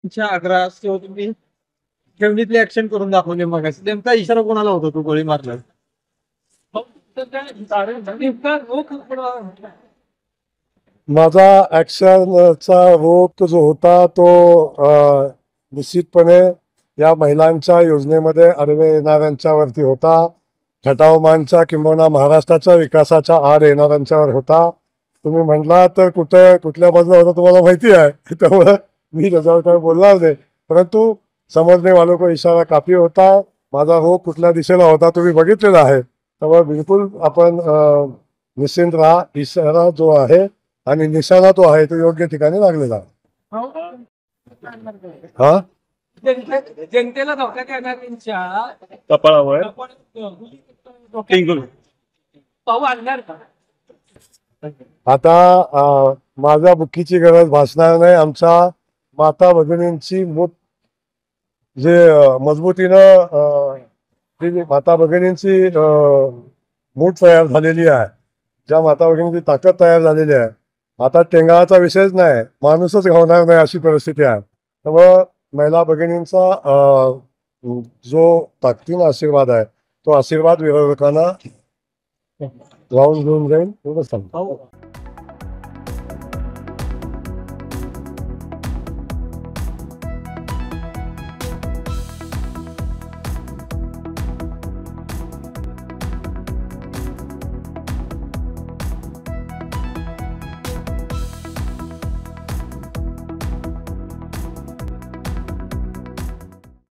तुमच्या आग्रहास किंवा तुम्ही ठेवणीतली ऍक्शन करून दाखवली मग नेमका इशारा कोणाला होता तू गोळी मारला? माझा ॲक्शनचा रोख जो होता तो निश्चितपणे या महिलांच्या योजनेमध्ये आडवे येणाऱ्यांच्यावरती होता. खटावमानच्या किंबहुना महाराष्ट्राच्या विकासाच्या आड येणाऱ्यांच्यावर होता. तुम्ही म्हटला तर कुठल्या बाजूला होता तुम्हाला माहिती आहे, त्यामुळे मी त्याच्यावर काय बोलणार नाही. परंतु समजणे वालों को इशारा काफी होता. माझा रोख कुठल्या दिशेला होता तुम्ही बघितलेला आहे. त्यामुळे बिलकुल आपण निश्चिंत राहा. इशारा जो आहे आणि निशाणा तो आहे तो योग्य ठिकाणी लागलेला आहे. हा जनतेला धोका देणाऱ्यांच्या कपाळावर पाहू आणणार का? आता माझ्या बुक्कीची गरज भासणार नाही. आमच्या माता भगिनींची जे मजबूतीनं जी माता भगिनींची मूठ तयार झालेली आहे, ज्या माता भगिनींची ताकद तयार झालेली आहे, आता टेंगाळाचा विषयच नाही, माणूसच घावणार नाही अशी परिस्थिती आहे. त्यामुळं महिला भगिनींचा जो ताकदीनं आशीर्वाद आहे तो आशीर्वाद विरोधकांना लावून घेऊन जाईल एवढंच सांगतो.